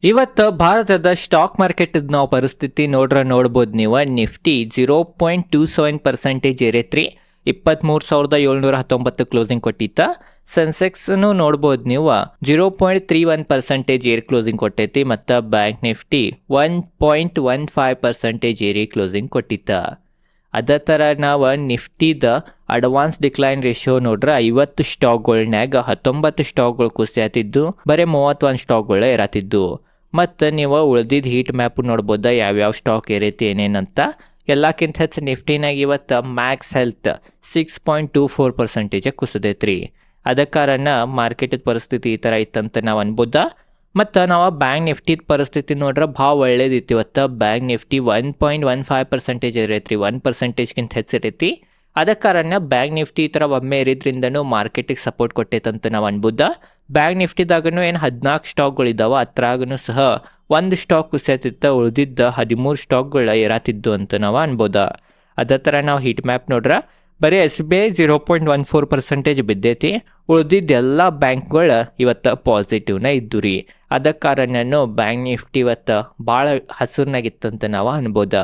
ಇವತ್ತು ಭಾರತದ stock market ನಾವು ಪರಿಸ್ಥಿತಿ ನೋಡ್ಬೋದು ನೀವು. Nifty 0.27% ಏರೈತ್ರಿ, 23,719 closing ಕೊಟ್ಟಿತ್ತ. ಸೆನ್ಸೆಕ್ಸ್ನು ನೋಡ್ಬೋದು ನೀವು, 0.31% ಏರ್ ಕ್ಲೋಸಿಂಗ್ ಕೊಟ್ಟೈತಿ. ಮತ್ತು ಬ್ಯಾಂಕ್ ನಿಫ್ಟಿ 1.15% ಏರಿ ಕ್ಲೋಸಿಂಗ್ ಕೊಟ್ಟಿತ್ತ. ಅದೇ ಥರ ನಾವು ನಿಫ್ಟಿದ ಅಡ್ವಾನ್ಸ್ ಡಿಕ್ಲೈನ್ ರೇಷಿಯೋ ನೋಡ್ರೆ 50 ಸ್ಟಾಕ್ಗಳ್ನಾಗ 19 ಸ್ಟಾಕ್ಗಳು ಕುಸಿಯತ್ತಿದ್ದು, ಬರೀ 31 ಸ್ಟಾಕ್ಗಳು ಏರತ್ತಿದ್ದು. ಮತ್ತು ನೀವು ಉಳ್ದಿದ್ದು ಹೀಟ್ ಮ್ಯಾಪ್ ನೋಡ್ಬೋದ, ಯಾವ್ಯಾವ ಸ್ಟಾಕ್ ಏರೈತಿ ಏನೇನಂತ. ಎಲ್ಲಕ್ಕಿಂತ ಹೆಚ್ಚು ನಿಫ್ಟಿನಾಗ ಇವತ್ತು ಮ್ಯಾಕ್ಸ್ ಹೆಲ್ತ್ 6.24% ಕುಸಿದೈತ್ರಿ. ಅದ ಕಾರಣ ಮಾರ್ಕೆಟದ ಪರಿಸ್ಥಿತಿ ಈ ಥರ ಇತ್ತಂತ ನಾವು ಅನ್ಬೋದ. ಮತ್ತು ನಾವು ಬ್ಯಾಂಕ್ ನಿಫ್ಟಿದ ಪರಿಸ್ಥಿತಿ ನೋಡ್ರೆ ಭಾಳ ಒಳ್ಳೇದಿತ್ತು. ಇವತ್ತು ಬ್ಯಾಂಕ್ ನಿಫ್ಟಿ 1.15% ಏರೈತ್ರಿ, 1%ಗಿಂತ ಹೆಚ್ಚು ಇರೈತಿ. ಅದ ಕಾರಣ ಬ್ಯಾಂಕ್ ನಿಫ್ಟಿ ಈ ಥರ ಒಮ್ಮೆ ಏರಿದ್ರಿಂದನೂ ಮಾರ್ಕೆಟಿಗೆ ಸಪೋರ್ಟ್ ಕೊಟ್ಟೈತಂತ ನಾವು ಅನ್ಬೋದ. ಬ್ಯಾಂಕ್ ನಿಫ್ಟಿದಾಗೂ ಏನು 14 ಸ್ಟಾಕ್ಗಳಿದ್ದಾವೆ, ಅದ್ರಾಗೂ ಸಹ ಒಂದು ಸ್ಟಾಕ್ ಕುಸಿಯತ್ತಿತ್ತ, ಉಳಿದಿದ್ದ 13 ಸ್ಟಾಕ್ಗಳು ಏರಾತಿದ್ದು ಅಂತ ನಾವು ಅನ್ಬೋದ. ಅದೇ ಥರ ನಾವು ಹೀಟ್ ಮ್ಯಾಪ್ ನೋಡ್ರೆ ಬರೀ SBI 0.14% ಬಿದ್ದೈತಿ, ಉಳಿದಿದ್ದೆಲ್ಲ ಬ್ಯಾಂಕ್ಗಳು ಇವತ್ತು ಪಾಸಿಟಿವ್ನ ಇದ್ದು ರೀ. ಅದ ಕಾರಣನೂ ಬ್ಯಾಂಕ್ ನಿಫ್ಟಿ ಇವತ್ತು ಭಾಳ ಹಸಿರ್ನಾಗಿತ್ತಂತ ನಾವು ಅನ್ಬೋದ.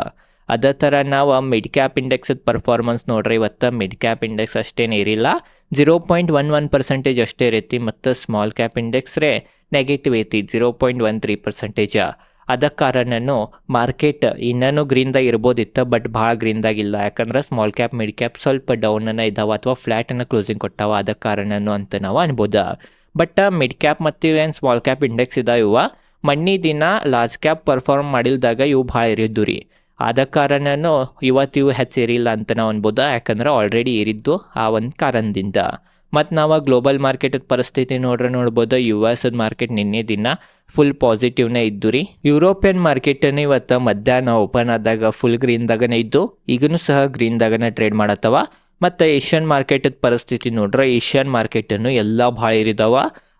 ಅದೇ ಥರ ನಾವು ಮಿಡ್ ಕ್ಯಾಪ್ ಇಂಡೆಕ್ಸದ ಪರ್ಫಾರ್ಮೆನ್ಸ್ ನೋಡ್ರಿ. ಇವತ್ತು ಮಿಡ್ ಕ್ಯಾಪ್ ಇಂಡೆಕ್ಸ್ ಅಷ್ಟೇನು ಏರಿಲ್ಲ, 0.11% ಅಷ್ಟೇ ಇರೈತಿ. ಮತ್ತು ಸ್ಮಾಲ್ ಕ್ಯಾಪ್ ಇಂಡೆಕ್ಸ್ ನೆಗೆಟಿವ್ ಐತಿ, 0.13%. ಅದ ಕಾರಣನೂ ಮಾರ್ಕೆಟ್ ಇನ್ನೂ ಗ್ರೀನ್ದಾಗ ಇರ್ಬೋದಿತ್ತು, ಬಟ್ ಭಾಳ ಗ್ರೀನ್ದಾಗಿಲ್ಲ. ಯಾಕಂದ್ರೆ ಸ್ಮಾಲ್ ಕ್ಯಾಪ್ ಮಿಡ್ ಕ್ಯಾಪ್ ಸ್ವಲ್ಪ ಡೌನನ್ನು ಇದ್ದಾವೆ ಅಥವಾ ಫ್ಲ್ಯಾಟನ್ನು ಕ್ಲೋಸಿಂಗ್ ಕೊಟ್ಟಾವ. ಅದ ಕಾರಣನೂ ಅಂತ ನಾವು ಅನ್ಬೋದ. ಬಟ್ ಮಿಡ್ ಕ್ಯಾಪ್ ಮತ್ತು ಏನು ಸ್ಮಾಲ್ ಕ್ಯಾಪ್ ಇಂಡೆಕ್ಸ್ ಇದಾವೆ ಇವ ಮಣ್ಣಿ ದಿನ ಲಾರ್ಜ್ ಕ್ಯಾಪ್ ಪರ್ಫಾರ್ಮ್ ಮಾಡಿಲ್ದಾಗ ಇವು ಭಾಳ ಇರಿದ್ದು ರೀ. ಆದ ಕಾರಣನೂ ಇವತ್ತು ಇವು ಹೆಚ್ಚು ಏರಿಲ್ಲ ಅಂತ ನಾವು ಅನ್ಬೋದ, ಯಾಕಂದ್ರೆ ಆಲ್ರೆಡಿ ಏರಿದ್ದು ಆ ಒಂದು ಕಾರಣದಿಂದ. ಮತ್ತು ನಾವು ಗ್ಲೋಬಲ್ ಮಾರ್ಕೆಟದ ಪರಿಸ್ಥಿತಿ ನೋಡ್ಬೋದು. US ಮಾರ್ಕೆಟ್ ನಿನ್ನೆ ದಿನ ಫುಲ್ ಪಾಸಿಟಿವ್ನೇ ಇದ್ದು ರೀ. ಯುರೋಪಿಯನ್ ಮಾರ್ಕೆಟನ್ನು ಇವತ್ತು ಮಧ್ಯಾಹ್ನ ಓಪನ್ ಆದಾಗ ಫುಲ್ ಗ್ರೀನ್ದಾಗನೇ ಇದ್ದು, ಈಗನೂ ಸಹ ಗ್ರೀನ್ದಾಗನೇ ಟ್ರೇಡ್ ಮಾಡತ್ತವ. ಮತ್ತು ಏಷ್ಯನ್ ಮಾರ್ಕೆಟದ ಪರಿಸ್ಥಿತಿ ನೋಡ್ರೆ ಏಷ್ಯನ್ ಮಾರ್ಕೆಟನ್ನು ಎಲ್ಲ ಭಾಳ ಏರಿದಾವ.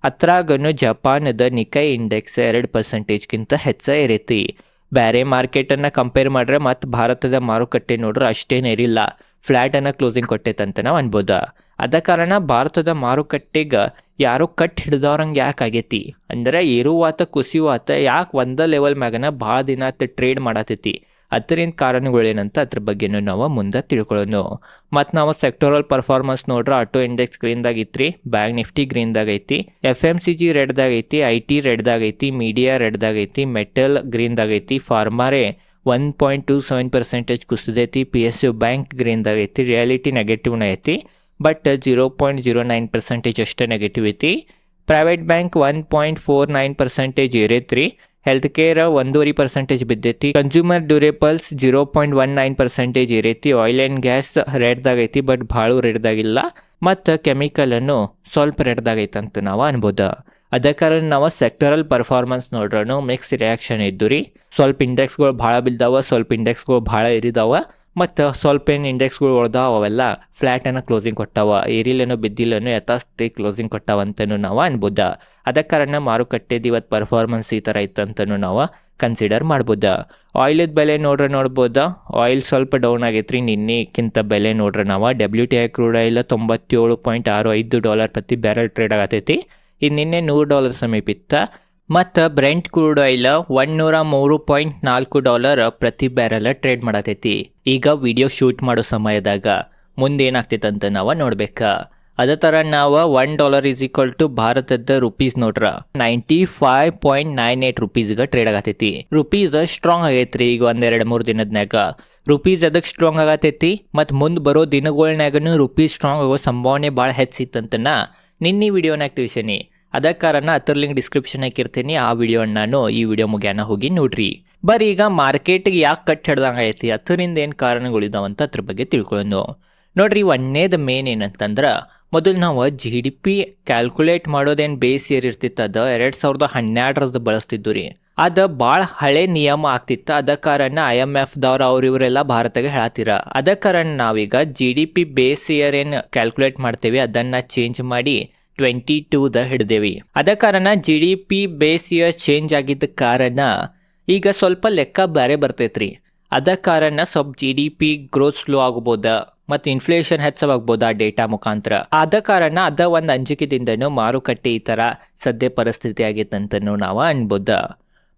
ಅದ್ರಾಗೂ ಜಪಾನದ ನಿಕೈ ಇಂಡೆಕ್ಸ್ 2%ಗಿಂತ ಹೆಚ್ಚು ಏರೈತಿ. ಬೇರೆ ಮಾರ್ಕೆಟನ್ನು ಕಂಪೇರ್ ಮಾಡ್ರೆ ಮತ್ತು ಭಾರತದ ಮಾರುಕಟ್ಟೆ ನೋಡ್ರೆ ಅಷ್ಟೇನು ಏರಿಲ್ಲ, ಫ್ಲ್ಯಾಟನ್ನು ಕ್ಲೋಸಿಂಗ್ ಕೊಟ್ಟೈತಂತ ನಾವು ಅನ್ಬೋದ. ಅದ ಕಾರಣ ಭಾರತದ ಮಾರುಕಟ್ಟೆಗೆ ಯಾರು ಕಟ್ ಹಿಡ್ದವ್ರಂಗೆ ಯಾಕೆ ಆಗೈತಿ ಅಂದರೆ ಏರುವಾತ ಕುಸಿಯುವಾತ ಯಾಕೆ ಒಂದೇ ಲೆವೆಲ್ ಮ್ಯಾಗನ ಭಾಳ ದಿನ ಟ್ರೇಡ್ ಮಾಡತೈತಿ, ಅದರಿಂದ ಕಾರಣಗಳೇನಂತ ಅದ್ರ ಬಗ್ಗೆನೂ ನಾವು ಮುಂದೆ ತಿಳ್ಕೊಳ್ಳೋಣ. ಮತ್ತು ನಾವು ಸೆಕ್ಟೋರಲ್ ಪರ್ಫಾರ್ಮೆನ್ಸ್ ನೋಡ್ರೆ ಆಟೋ ಇಂಡೆಕ್ಸ್ ಗ್ರೀನ್ದಾಗ ಐತ್ರಿ, ಬ್ಯಾಂಕ್ ನಿಫ್ಟಿ ಗ್ರೀನ್ದಾಗ ಐತಿ, FMCG ರೆಡ್ದಾಗ ಐತಿ, IT ರೆಡ್ದಾಗ ಐತಿ, ಮೀಡಿಯಾ ರೆಡ್ದಾಗ ಐತಿ, ಮೆಟಲ್ ಗ್ರೀನ್ದಾಗ ಐತಿ, ಫಾರ್ಮಾರೆ 1.27% ಕುಸಿದೈತಿ, PSU ಬ್ಯಾಂಕ್ ಗ್ರೀನ್ದಾಗ ಐತಿ, ರಿಯಾಲಿಟಿ ನೆಗೆಟಿವ್ನ ಐತಿ, ಬಟ್ 0.09% ಅಷ್ಟೇ ನೆಗೆಟಿವ್ ಐತಿ. ಪ್ರೈವೇಟ್ ಬ್ಯಾಂಕ್ 1.49% ಏರೈತ್ರಿ, ಹೆಲ್ತ್ ಕೇರ್ 1.5% ಬಿದ್ದೈತಿ, ಕನ್ಸ್ಯೂಮರ್ ಡ್ಯೂರೇಬಲ್ಸ್ 0.19% ಏರೈತಿ, ಆಯಿಲ್ ಆ್ಯಂಡ್ ಗ್ಯಾಸ್ ರೆಡ್ದಾಗ ಐತಿ, ಬಟ್ ಭಾಳ ರೆಡ್ದಾಗಿಲ್ಲ. ಮತ್ತು ಕೆಮಿಕಲನ್ನು ಸ್ವಲ್ಪ ರೆಡ್ದಾಗೈತೆ ಅಂತ ನಾವು ಅನ್ಬೋದ. ಅದೇ ಕಾರಣ ನಾವು ಸೆಕ್ಟರಲ್ ಪರ್ಫಾರ್ಮೆನ್ಸ್ ನೋಡ್ರೂ ಮಿಕ್ಸ್ ರಿಯಾಕ್ಷನ್ ಇದ್ದು ರೀ. ಸ್ವಲ್ಪ ಇಂಡೆಕ್ಸ್ಗಳು ಭಾಳ ಬಿದ್ದಾವ, ಸ್ವಲ್ಪ ಇಂಡೆಕ್ಸ್ಗಳು ಭಾಳ ಏರಿದಾವ, ಮತ್ತು ಸ್ವಲ್ಪ ಏನು ಇಂಡೆಕ್ಸ್ಗಳು ಉಳ್ದಾವ ಅವೆಲ್ಲ ಫ್ಲ್ಯಾಟನ್ನು ಕ್ಲೋಸಿಂಗ್ ಕೊಟ್ಟಾವ, ಏರಿಲೇನೋ ಬಿದ್ದಿಲ್ಲನೋ ಯಥಾಸ್ಥಿತಿ ಕ್ಲೋಸಿಂಗ್ ಕೊಟ್ಟಾವ ಅಂತಲೂ ನಾವು ಅನ್ಬೋದ. ಅದ ಕಾರಣ ಮಾರುಕಟ್ಟೆದು ಇವತ್ತು ಪರ್ಫಾರ್ಮೆನ್ಸ್ ಈ ಥರ ಇತ್ತಂತನೂ ನಾವು ಕನ್ಸಿಡರ್ ಮಾಡ್ಬೋದ. ಆಯಿಲದ ಬೆಲೆ ನೋಡ್ಬೋದ, ಆಯಿಲ್ ಸ್ವಲ್ಪ ಡೌನ್ ಆಗೈತ್ರಿ ನಿನ್ನೆಕ್ಕಿಂತ. ಬೆಲೆ ನೋಡ್ರೆ ನಾವು WTI ಕ್ರೂಡ್ ಆಯಿಲ್ $97.65 ಪ್ರತಿ ಬ್ಯಾರಲ್ ಟ್ರೇಡ್ ಆಗತೈತಿ, ಇದು ನಿನ್ನೆ $100 ಸಮೀಪ ಇತ್ತ. ಮತ್ತು ಬ್ರೆಂಟ್ ಕ್ರೂಡ್ ಆಯಿಲ್ $103.4 ಪ್ರತಿ ಬ್ಯಾರಲ್ ಟ್ರೇಡ್ ಮಾಡತೈತಿ. ಈಗ ವಿಡಿಯೋ ಶೂಟ್ ಮಾಡೋ ಸಮಯದಾಗ ಮುಂದೆ ಏನಾಗ್ತೈತಂತ ನಾವು ನೋಡ್ಬೇಕಾ. ಅದೇ ಥರ ನಾವು $1 ಭಾರತದ ರುಪೀಸ್ ನೋಡ್ರ 95.98 ರುಪೀಸ್ಗೆ ಟ್ರೇಡ್ ಆಗತೈತಿ. ರುಪೀಸ್ ಸ್ಟ್ರಾಂಗ್ ಆಗೈತ್ರಿ ಈಗ 1-2-3 ದಿನದ್ನಾಗ. ರುಪೀಸ್ ಅದಕ್ಕೆ ಸ್ಟ್ರಾಂಗ್ ಆಗತೈತಿ ಮತ್ತು ಮುಂದೆ ಬರೋ ದಿನಗಳ್ನಾಗೂ ರುಪೀಸ್ ಸ್ಟ್ರಾಂಗ್ ಆಗೋ ಸಂಭಾವನೆ ಭಾಳ ಹೆಚ್ಚಿತ್ತಂತನ ನಿನ್ನೆ ವಿಡಿಯೋನಾಗ ತಿಳಿಸೀನಿ. ಅದ ಕಾರಣ ಅದ್ರ ಲಿಂಕ್ ಡಿಸ್ಕ್ರಿಪ್ಷನ್ ಹಾಕಿರ್ತೀನಿ, ಆ ವಿಡಿಯೋನ ನಾನು ಈ ವಿಡಿಯೋ ಮುಗ್ಯಾನ ಹೋಗಿ ನೋಡ್ರಿ. ಬರೀ ಈಗ ಮಾರ್ಕೆಟ್ಗೆ ಯಾಕೆ ಕಟ್ ಹಿಡ್ದಂಗೆ ಐತಿ, ಅದರಿಂದ ಏನು ಕಾರಣಗಳಿದಾವಂತ ಅದ್ರ ಬಗ್ಗೆ ತಿಳ್ಕೊಳ್ಳೋಣ. ನೋಡ್ರಿ, ಒಂದೇದು ಮೇನ್ ಏನಂತಂದ್ರೆ ಮೊದಲು ನಾವು GDP ಕ್ಯಾಲ್ಕುಲೇಟ್ ಮಾಡೋದೇನು ಬೇಸ್ ಇಯರ್ ಇರ್ತಿತ್ತು, ಅದು 2012 ಬಳಸ್ತಿದ್ದು ರೀ. ಅದು ಭಾಳ ಹಳೆ ನಿಯಮ ಆಗ್ತಿತ್ತು. ಅದ ಕಾರಣ IMFದವ್ರು ಇವರೆಲ್ಲ ಭಾರತಕ್ಕೆ ಹೇಳತ್ತೀರ. ಅದ ಕಾರಣ ನಾವೀಗ GDP ಬೇಸ್ ಇಯರ್ ಏನು ಕ್ಯಾಲ್ಕುಲೇಟ್ ಮಾಡ್ತೇವೆ ಅದನ್ನು ಚೇಂಜ್ ಮಾಡಿ 22 ಹಿಡ್ದೇವಿ. ಅದ ಕಾರಣ GDP ಬೇಸ್ ಇಯರ್ ಚೇಂಜ್ ಆಗಿದ್ದ ಕಾರಣ ಈಗ ಸ್ವಲ್ಪ ಲೆಕ್ಕ ಬೇರೆ ಬರ್ತೈತ್ರಿ. ಅದ ಕಾರಣ ಸ್ವಲ್ಪ GDP ಗ್ರೋತ್ ಸ್ಲೋ ಆಗ್ಬೋದ ಮತ್ತು ಇನ್ಫ್ಲೇಷನ್ ಹೆಚ್ಚಾಗ್ಬೋದ ಆ ಡೇಟಾ ಮುಖಾಂತರ. ಆದ ಕಾರಣ ಅದ ಒಂದು ಅಂಜಿಕೆದಿಂದನೂ ಮಾರುಕಟ್ಟೆ ಈ ಥರ ಸದ್ಯ ಪರಿಸ್ಥಿತಿ ಆಗೈತಂತನೂ ನಾವು ಅನ್ಬೋದ.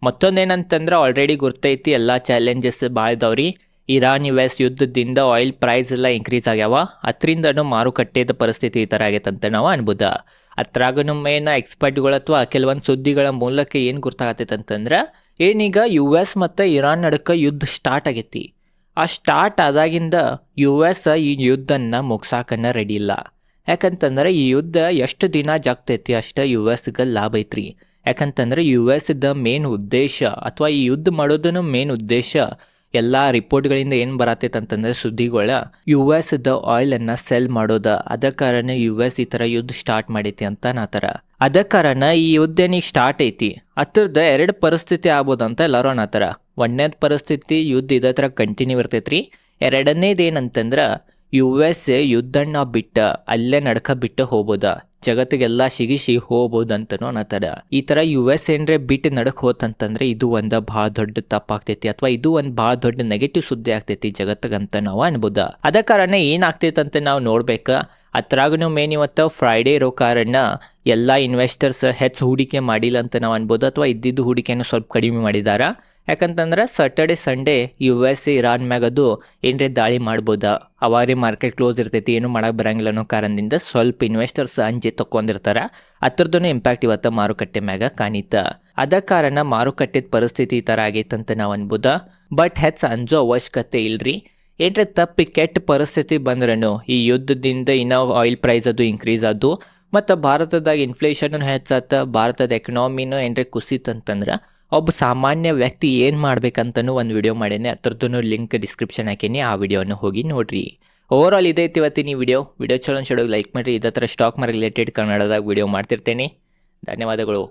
ಮತ್ತೊಂದೇನಂತಂದ್ರೆ ಆಲ್ರೆಡಿ ಗುರ್ತೈತಿ ಎಲ್ಲ ಚಾಲೆಂಜಸ್ ಭಾಳ ಇದಾವ್ರಿ. ಇರಾನ್ US ಯುದ್ಧದಿಂದ ಆಯಿಲ್ ಪ್ರೈಸ್ ಎಲ್ಲ ಇನ್ಕ್ರೀಸ್ ಆಗ್ಯಾವ, ಅದರಿಂದನೂ ಮಾರುಕಟ್ಟೆದ ಪರಿಸ್ಥಿತಿ ಈ ಥರ ಆಗೈತಂತ ನಾವು ಅನ್ಬೋದ. ಅದ್ರಾಗೂ ಮೇನ್ ಎಕ್ಸ್ಪರ್ಟ್ಗಳು ಅಥವಾ ಕೆಲವೊಂದು ಸುದ್ದಿಗಳ ಮೂಲಕ ಏನು ಗುರ್ತಾಗತ್ತೈತೆ ಅಂತಂದ್ರೆ ಏನೀಗ US ಮತ್ತು ಇರಾನ್ ನಡುಕ ಯುದ್ಧ ಸ್ಟಾರ್ಟ್ ಆಗೈತಿ. ಆ ಸ್ಟಾರ್ಟ್ ಆದಾಗಿಂದ US ಈ ಯುದ್ಧನ ಮುಗ್ಸಾಕನ್ನ ರೆಡಿ ಇಲ್ಲ. ಯಾಕಂತಂದ್ರೆ ಈ ಯುದ್ಧ ಎಷ್ಟು ದಿನ ಜಾಗ್ತೈತಿ ಅಷ್ಟು USಗೆ ಲಾಭ ಐತ್ರಿ. ಯಾಕಂತಂದ್ರೆ USದ ಮೇನ್ ಉದ್ದೇಶ ಅಥವಾ ಈ ಯುದ್ಧ ಮಾಡೋದನ್ನು ಮೇನ್ ಉದ್ದೇಶ ಎಲ್ಲ ರಿಪೋರ್ಟ್ಗಳಿಂದ ಏನು ಬರತೈತೆ ಅಂತಂದ್ರೆ ಸುದ್ದಿಗಳ USದ ಆಯಿಲನ್ನು ಸೆಲ್ ಮಾಡೋದ. ಅದ ಕಾರಣ US ಈ ಥರ ಯುದ್ಧ ಸ್ಟಾರ್ಟ್ ಮಾಡೈತಿ ಅಂತ ನಾತರ. ಅದ ಕಾರಣ ಈ ಯುದ್ಧ ನೀ ಸ್ಟಾರ್ಟ್ ಐತಿ ಅದ್ರದ್ದು 2 ಪರಿಸ್ಥಿತಿ ಆಗ್ಬೋದು ಅಂತ ಎಲ್ಲರೂ ಅನ್ನತ್ತಾರ. ಒಂದನೇದು ಪರಿಸ್ಥಿತಿ ಯುದ್ಧ ಇದೇ ಥರ ಕಂಟಿನ್ಯೂ ಇರ್ತೈತ್ರಿ. ಎರಡನೇದು ಏನಂತಂದ್ರೆ US ಯುದ್ಧನ ಬಿಟ್ಟ ಅಲ್ಲೇ ನಡ್ಕ ಬಿಟ್ಟು ಹೋಗ್ಬೋದ, ಜಗತ್ತಿಗೆಲ್ಲ ಸಿಗಿಸಿ ಹೋಗ್ಬೋದು ಅಂತನೂ ಅನ್ನತ್ತಾರ. ಈ ಥರ US ಏನ್ರೆ ಬಿಟ್ಟು ನಡಕ್ ಹೋತಂತಂದ್ರೆ ಇದು ಒಂದು ಭಾಳ ದೊಡ್ಡ ತಪ್ಪಾಗ್ತೈತಿ ಅಥವಾ ಇದು ಒಂದು ಭಾಳ ದೊಡ್ಡ ನೆಗೆಟಿವ್ ಸುದ್ದಿ ಆಗ್ತೈತಿ ಜಗತ್ತಿಗಂತ ನಾವು ಅನ್ಬೋದ. ಅದ ಕಾರಣ ಏನಾಗ್ತೈತೆ ಅಂತ ನಾವು ನೋಡ್ಬೇಕು. ಅದ್ರಾಗೂ ಮೇನ್ ಇವತ್ತು ಫ್ರೈಡೇ ಇರೋ ಕಾರಣ ಎಲ್ಲ ಇನ್ವೆಸ್ಟರ್ಸ್ ಹೆಚ್ಚು ಹೂಡಿಕೆ ಮಾಡಿಲ್ಲ ಅಂತ ನಾವು ಅನ್ಬೋದು, ಅಥವಾ ಇದ್ದಿದ್ದು ಹೂಡಿಕೆಯನ್ನು ಸ್ವಲ್ಪ ಕಡಿಮೆ ಮಾಡಿದಾರ. ಯಾಕಂತಂದ್ರೆ ಸ್ಯಾಟರ್ಡೆ ಸಂಡೇ US ಇರಾನ್ ಮ್ಯಾಗ ಅದು ಏನ್ರೆ ದಾಳಿ ಮಾಡ್ಬೋದಾ, ಅವಾರಿ ಮಾರ್ಕೆಟ್ ಕ್ಲೋಸ್ ಇರ್ತೈತಿ, ಏನು ಮಾಡಕ್ಕೆ ಬರಂಗಿಲ್ಲ ಅನ್ನೋ ಕಾರಣದಿಂದ ಸ್ವಲ್ಪ ಇನ್ವೆಸ್ಟರ್ಸ್ ಅಂಜಿ ತಕೊಂಡಿರ್ತಾರ. ಅದ್ರದ್ದು ಇಂಪ್ಯಾಕ್ಟ್ ಇವತ್ತು ಮಾರುಕಟ್ಟೆ ಮ್ಯಾಗ ಕಾಣಿತ. ಅದ ಕಾರಣ ಮಾರುಕಟ್ಟೆದ ಪರಿಸ್ಥಿತಿ ಈ ಥರ ಆಗೈತಂತ ನಾವು ಅನ್ಬೋದ. ಬಟ್ ಹೆಚ್ಚು ಅಂಜೋ ಅವಶ್ಯಕತೆ ಇಲ್ರಿ. ಏನ್ರೆ ತಪ್ಪಿ ಕೆಟ್ಟ ಪರಿಸ್ಥಿತಿ ಬಂದ್ರೂ ಈ ಯುದ್ಧದಿಂದ ಇನ್ನೂ ಆಯಿಲ್ ಪ್ರೈಸ್ ಅದು ಇನ್ಕ್ರೀಸ್ ಆದು ಮತ್ತು ಭಾರತದಾಗ ಇನ್ಫ್ಲೇಷನ್ ಹೆಚ್ಚಾತ, ಭಾರತದ ಎಕನಾಮಿನೂ ಏನ್ರೆ ಕುಸಿತಂತಂದ್ರೆ ಒಬ್ಬ ಸಾಮಾನ್ಯ ವ್ಯಕ್ತಿ ಏನು ಮಾಡ್ಬೇಕಂತನೂ ಒಂದು ವಿಡಿಯೋ ಮಾಡೇನೆ. ಅದ್ರದ್ದು ಲಿಂಕ್ ಡಿಸ್ಕ್ರಿಪ್ಷನ್ ಹಾಕೀನಿ, ಆ ವಿಡಿಯೋನ ಹೋಗಿ ನೋಡ್ರಿ. ಓವರ್ ಆಲ್ ಇದೈತಿ ಇವತ್ತಿನ ವಿಡಿಯೋ ಚಲೋ ಲೈಕ್ ಮಾಡಿರಿ. ಇದೇ ಥರ ಸ್ಟಾಕ್ ಮಾರ್ಕೆಟ್ ರಿಲೇಟೆಡ್ ಕನ್ನಡದಾಗ ವಿಡಿಯೋ ಮಾಡ್ತಿರ್ತೇನೆ. ಧನ್ಯವಾದಗಳು.